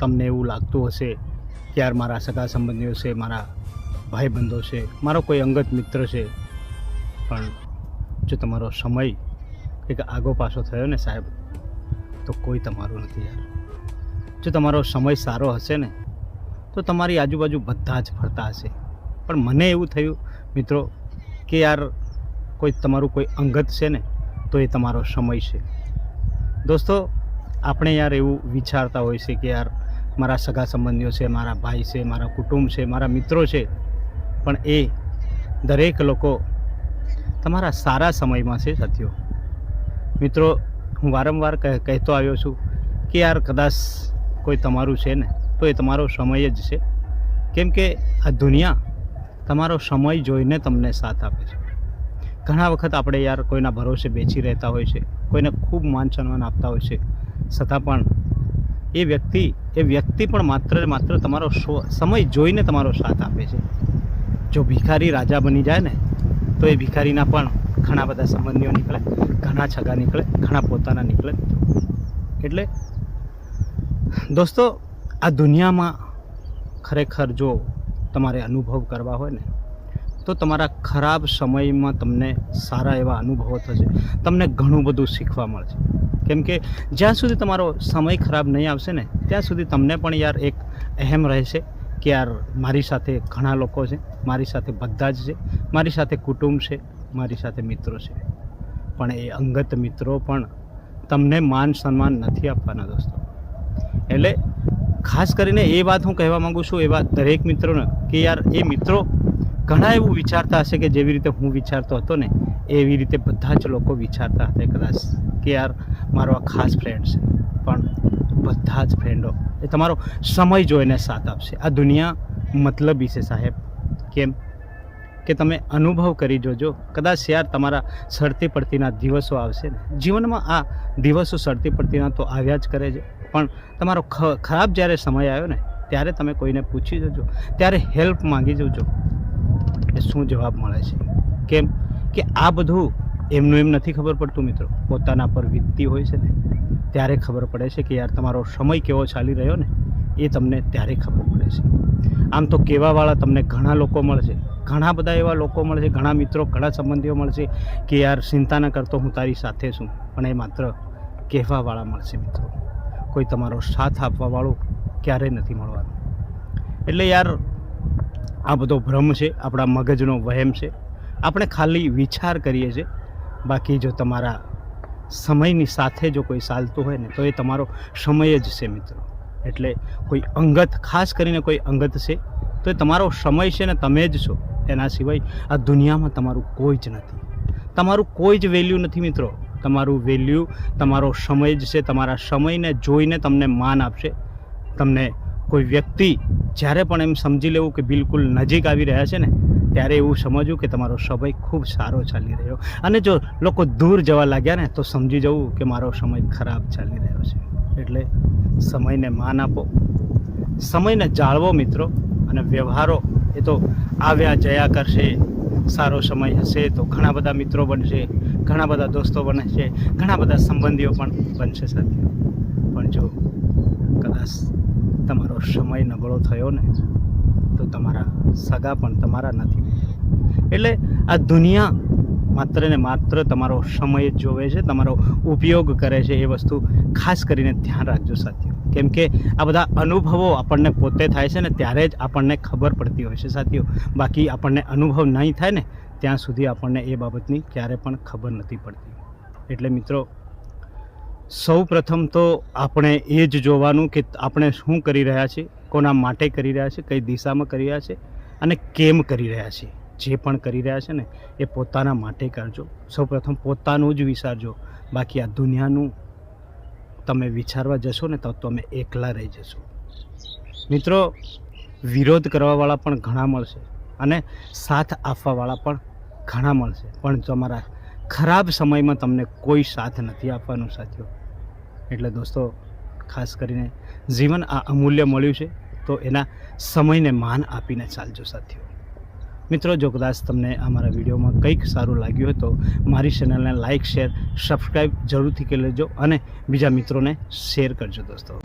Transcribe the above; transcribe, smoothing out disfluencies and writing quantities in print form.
તમને એવું લાગતું હશે કે યાર મારા સગા સંબંધીઓ છે, મારા ભાઈબંધો છે, મારો કોઈ અંગત મિત્ર છે, પણ જો તમારો સમય એક આગો પાછો થયો ને સાહેબ, તો કોઈ તમારું નથી યાર. જો તમારો સમય સારો હશે ને તો તમારી આજુબાજુ બધા જ ફરતા હશે. પણ મને એવું થયું મિત્રો કે યાર તમારું કોઈ અંગત છે ને તો એ તમારો સમય છે. દોસ્તો, આપણે યાર એવું વિચારતા હોય છે કે યાર મારા સગા સંબંધીઓ છે, મારા ભાઈ છે, મારા કુટુંબ છે, મારા મિત્રો છે, પણ એ દરેક લોકો તમારા સારા સમયમાં છે સાથીઓ. મિત્રો, હું વારંવાર કહેતો આવ્યો છું કે યાર કદાચ કોઈ તમારું છે ને તો એ તમારો સમય જ છે. કેમ કે આ દુનિયા તમારો સમય જોઈને તમને સાથ આપે છે. ઘણા વખત આપણે યાર કોઈના ભરોસે બેસી રહેતા હોય છે, કોઈને ખૂબ માન સન્માન આપતા હોય છે, છતાં પણ એ વ્યક્તિ પણ માત્ર તમારો સમય જોઈને તમારો સાથ આપે છે. જો ભિખારી રાજા બની જાય ને તો એ ભિખારીના પણ ઘણા બધા સંબંધીઓ નીકળે, ઘણા છગા નીકળે, ઘણા પોતાના નીકળે. એટલે દોસ્તો, આ દુનિયામાં ખરેખર જો તમારે અનુભવ કરવા હોય ને તો તમારા ખરાબ સમયમાં તમને સારા એવા અનુભવો થશે, તમને ઘણું બધું શીખવા મળશે. કેમ કે જ્યાં સુધી તમારો સમય ખરાબ નહીં આવશે ને ત્યાં સુધી તમને પણ યાર એક અહેમ રહેશે કે યાર મારી સાથે ઘણા લોકો છે, મારી સાથે બધા જ છે, મારી સાથે કુટુંબ છે, મારી સાથે મિત્રો છે, પણ એ અંગત મિત્રો પણ તમને માન સન્માન નથી આપવાના દોસ્તો. એટલે ખાસ કરીને એ વાત હું કહેવા માગું છું એવા દરેક મિત્રોને કે યાર એ મિત્રો ઘણા એવું વિચારતા હશે કે જેવી રીતે હું વિચારતો હતો ને એવી રીતે બધા જ લોકો વિચારતા હતા કદાચ કે યાર મારો આ ખાસ ફ્રેન્ડ છે. પણ બધા જ ફ્રેન્ડો એ તમારો સમય જોઈને સાથ આપશે. આ દુનિયા મતલબી છે સાહેબ. કેમ કે તમે અનુભવ કરી જોજો, કદાચ યાર તમારા સડતી પડતીના દિવસો આવશે ને, જીવનમાં આ દિવસો સડતી પડતીના તો આવ્યા જ કરે છે, પણ તમારો ખરાબ જ્યારે સમય આવ્યો ને ત્યારે તમે કોઈને પૂછી જોજો, ત્યારે હેલ્પ માંગી જોજો એ શું જવાબ મળે છે. કેમ કે આ બધું એમનું એમ નથી ખબર પડતું મિત્રો, પોતાના પર વીતતી હોય છે ને ત્યારે ખબર પડે છે કે યાર તમારો સમય કેવો ચાલી રહ્યો ને એ તમને ત્યારે ખબર પડે છે. આમ તો કહેવાવાળા તમને ઘણા લોકો મળશે, ઘણા બધા એવા લોકો મળશે, ઘણા મિત્રો, ઘણા સંબંધીઓ મળશે કે યાર ચિંતા ન કરતો, હું તારી સાથે છું, પણ એ માત્ર કહેવાવાળા મળશે મિત્રો. કોઈ તમારો સાથ આપવાવાળું ક્યારેય નથી મળવાનું. એટલે યાર આ બધો ભ્રમ છે, આપણા મગજનો વહેમ છે, આપણે ખાલી વિચાર કરીએ છીએ. બાકી જો તમારા સમયની સાથે જો કોઈ ચાલતું હોય ને તો એ તમારો સમય જ છે મિત્રો. એટલે કોઈ અંગત, ખાસ કરીને કોઈ અંગત છે તો એ તમારો સમય છે ને તમે જ છો. એના સિવાય આ દુનિયામાં તમારું કોઈ જ નથી, તમારું કોઈ જ વેલ્યુ નથી મિત્રો. તમારું વેલ્યુ તમારો સમય જ છે. તમારા સમયને જોઈને તમને માન આપશે. તમને કોઈ વ્યક્તિ જ્યારે પણ એમ સમજી લેવું કે બિલકુલ નજીક આવી રહ્યા છે ને ત્યારે એવું સમજવું કે તમારો સમય ખૂબ સારો ચાલી રહ્યો, અને જો લોકો દૂર જવા લાગ્યા ને તો સમજી જવું કે મારો સમય ખરાબ ચાલી રહ્યો છે. એટલે સમયને માન આપો, સમયને જાળવો મિત્રો. અને વ્યવહારો એ તો આવ્યા જયા કરશે. સારો સમય હશે તો ઘણા બધા મિત્રો બનશે, ઘણા બધા દોસ્તો બનશે, ઘણા બધા સંબંધીઓ પણ બનશે સાથીઓ. પણ જો કદાચ તમારો સમય નબળો થયો ને તો તમારા સગા પણ તમારા નથી. એટલે આ દુનિયા માત્ર ને માત્ર તમારો સમય જ જોવે છે, તમારો ઉપયોગ કરે છે. એ વસ્તુ ખાસ કરીને ધ્યાન રાખજો સાથીઓ. કેમ કે આ બધા અનુભવો આપણને પોતે થાય છે ને ત્યારે જ આપણને ખબર પડતી હોય છે સાથીઓ. બાકી આપણને અનુભવ નહીં થાય ને ત્યાં સુધી આપણને એ બાબતની ક્યારે પણ ખબર નથી પડતી. એટલે મિત્રો, સૌ પ્રથમ તો આપણે એ જ જોવાનું કે આપણે શું કરી રહ્યા છીએ, કોના માટે કરી રહ્યા છીએ, કઈ દિશામાં કરી રહ્યા છીએ અને કેમ કરી રહ્યા છીએ. જે પણ કરી રહ્યા છે ને એ પોતાના માટે કરજો. સૌ પ્રથમ પોતાનું જ વિચારજો. બાકી આ દુનિયાનું તમે વિચારવા જશો ને તો તમે એકલા રહી જશો મિત્રો. વિરોધ કરવાવાળા પણ ઘણા મળશે અને સાથ આપવાવાળા પણ ઘણા મળશે, પણ તમારા ખરાબ સમયમાં તમને કોઈ સાથ નથી આપવાનું સાથીઓ. એટલે દોસ્તો, ખાસ કરીને જીવન આ અમૂલ્ય મળ્યું છે તો એના સમયને માન આપીને ચાલજો સાથીઓ. મિત્રો, જો કદાચ તમને અમારા વિડીયોમાં કંઈક સારું લાગ્યું હોય તો મારી ચેનલને લાઇક, શેર, સબસ્ક્રાઈબ જરૂરથી કરી લેજો અને બીજા મિત્રોને શેર કરજો દોસ્તો.